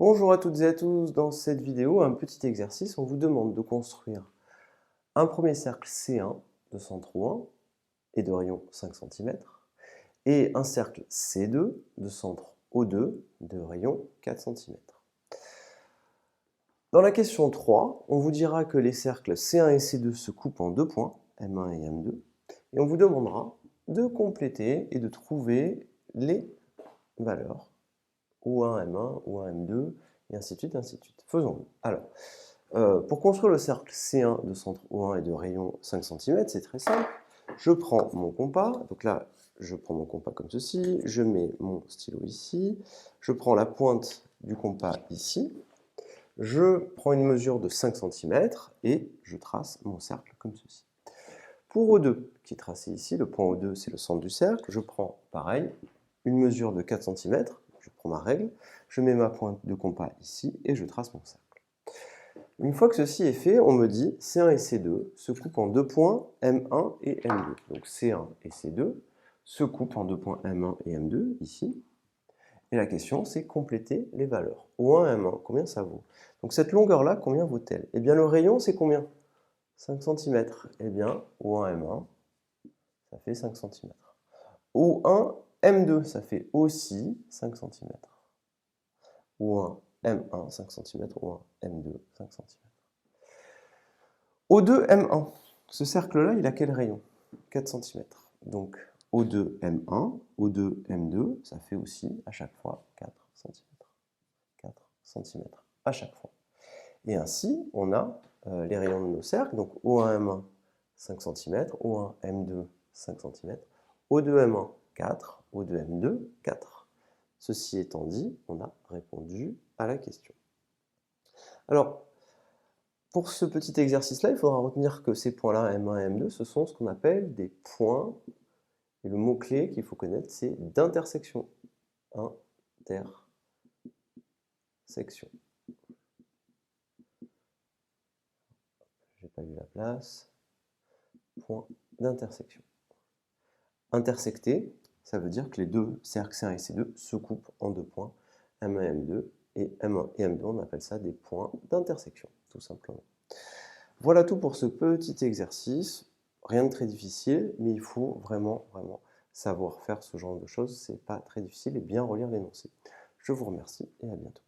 Bonjour à toutes et à tous, dans cette vidéo, un petit exercice, on vous demande de construire un premier cercle C1 de centre O1 et de rayon 5 cm et un cercle C2 de centre O2 de rayon 4 cm. Dans la question 3, on vous dira que les cercles C1 et C2 se coupent en deux points, M1 et M2, et on vous demandera de compléter et de trouver les valeurs O1, M1, O1, M2, et ainsi de suite, ainsi de suite. Faisons-le. Alors, pour construire le cercle C1 de centre O1 et de rayon 5 cm, c'est très simple. Je prends mon compas, donc là, je prends mon compas comme ceci, je mets mon stylo ici, je prends la pointe du compas ici, je prends une mesure de 5 cm et je trace mon cercle comme ceci. Pour O2, qui est tracé ici, le point O2, c'est le centre du cercle, je prends, pareil, une mesure de 4 cm, je prends ma règle, je mets ma pointe de compas ici et je trace mon cercle. Une fois que ceci est fait, on me dit C1 et C2 se coupent en deux points M1 et M2. Donc C1 et C2 se coupent en deux points M1 et M2, ici. Et la question, c'est compléter les valeurs. O1, M1, combien ça vaut? Donc cette longueur-là, combien vaut-elle? Eh bien le rayon, c'est combien? 5 cm. Eh bien, O1, M1, ça fait 5 cm. O1, M2, ça fait aussi 5 cm. O1, M1, 5 cm. O1, M2, 5 cm. O2, M1. Ce cercle-là, il a quel rayon? 4 cm. Donc O2, M1, O2, M2, ça fait aussi à chaque fois 4 cm. 4 cm à chaque fois. Et ainsi, on a les rayons de nos cercles. Donc O1, M1, 5 cm. O1, M2, 5 cm. O2, M1, 4. O2, M2, 4. Ceci étant dit, on a répondu à la question. Alors, pour ce petit exercice-là, il faudra retenir que ces points-là, M1 et M2, ce sont ce qu'on appelle des points. Et le mot-clé qu'il faut connaître, c'est d'intersection. Intersection. J'ai pas vu la place. Point d'intersection. Intersecter, ça veut dire que les deux cercles C1 et C2 se coupent en deux points, M1 et M2, et M1 et M2, on appelle ça des points d'intersection, tout simplement. Voilà tout pour ce petit exercice. Rien de très difficile, mais il faut vraiment savoir faire ce genre de choses. C'est pas très difficile et bien relire l'énoncé. Je vous remercie et à bientôt.